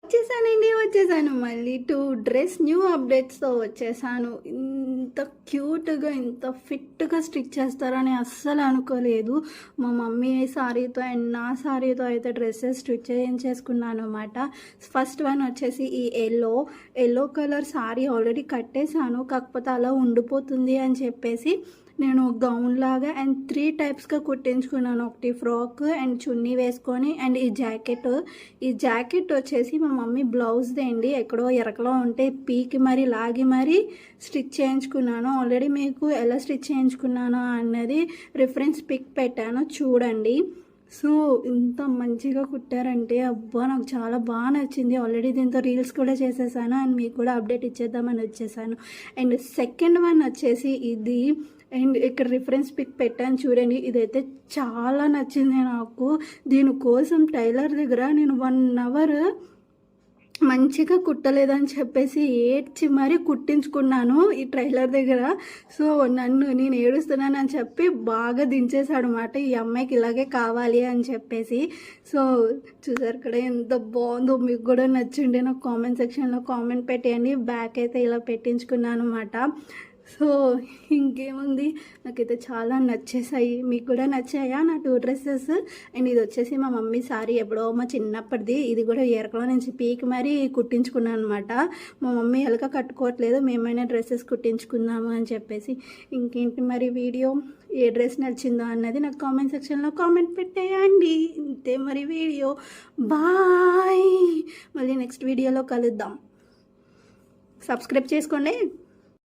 వచ్చేసాను మళ్ళీ dress new అప్డేట్స్తో వచ్చేసాను. ఇంత క్యూట్గా ఇంత ఫిట్గా స్టిచ్ చేస్తారని అస్సలు అనుకోలేదు. మా మమ్మీ సారీతో అండ్ నా సారీతో అయితే డ్రెస్సెస్ స్టిచ్ చేయించేసుకున్నాను అనమాట. ఫస్ట్ వన్ వచ్చేసి ఈ ఎల్లో కలర్ సారీ ఆల్రెడీ కట్టేశాను, కాకపోతే అలా ఉండిపోతుంది అని చెప్పేసి నేను గౌన్ లాగా అండ్ 3 టైప్స్గా కుట్టించుకున్నాను. ఒకటి ఫ్రాక్ అండ్ చున్నీ వేసుకొని అండ్ ఈ జాకెట్ వచ్చేసి మా మమ్మీ బ్లౌజ్ది అండి. ఎక్కడో ఎరకలో ఉంటే పీకి మరి లాగి మరి స్టిచ్ చేయించుకున్నాను. ఆల్రెడీ మీకు ఎలా స్టిచ్ చేయించుకున్నానో అన్నది రిఫరెన్స్ పిక్ పెట్టాను, చూడండి. సో ఇంత మంచిగా కుట్టారంటే అబ్బా నాకు చాలా బాగా నచ్చింది. ఆల్రెడీ దీంతో రీల్స్ కూడా చేసేసాను అండ్ మీకు కూడా అప్డేట్ ఇచ్చేద్దామని వచ్చేసాను. అండ్ సెకండ్ వన్ వచ్చేసి ఇది, అండ్ ఇక్కడ రిఫరెన్స్ పిక్ పెట్టాను చూడండి. ఇదైతే చాలా నచ్చింది నాకు. దీనికోసం టైలర్ దగ్గర నేను 1 అవర్ మంచిగా కుట్టలేదని చెప్పేసి ఏడ్చి మరీ కుట్టించుకున్నాను ఈ టైలర్ దగ్గర. సో నేను ఏడుస్తున్నాను అని చెప్పి బాగా దించేశాడు అన్నమాట. ఈ అమ్మాయికి ఇలాగే కావాలి అని చెప్పేసి. సో చూసారు ఇక్కడ ఎంత బాగుందో. మీకు కూడా నచ్చిండే నాకు కామెంట్ సెక్షన్లో కామెంట్ పెట్టేయండి. బ్యాక్ అయితే ఇలా పెట్టించుకున్నాను అన్నమాట. సో ఇంకేముంది, నాకైతే చాలా నచ్చేసాయి. మీకు కూడా నచ్చాయా నా 2 డ్రెస్సెస్? అండ్ ఇది వచ్చేసి మా మమ్మీ సారీ, ఎప్పుడో మా చిన్నప్పటిది. ఇది కూడా ఎరకలో నుంచి పీకి మరీ కుట్టించుకున్నాను అనమాట. మా మమ్మీ ఎలక కట్టుకోవట్లేదు, మేమైనా డ్రెస్సెస్ కుట్టించుకుందాము అని చెప్పేసి. ఇంకేంటి మరి వీడియో, ఏ డ్రెస్ నచ్చిందో అన్నది నాకు కామెంట్ సెక్షన్లో కామెంట్ పెట్టేయండి. ఇంతే మరి వీడియో. బాయ్, మళ్ళీ నెక్స్ట్ వీడియోలో కలుద్దాం. సబ్స్క్రైబ్ చేసుకోండి.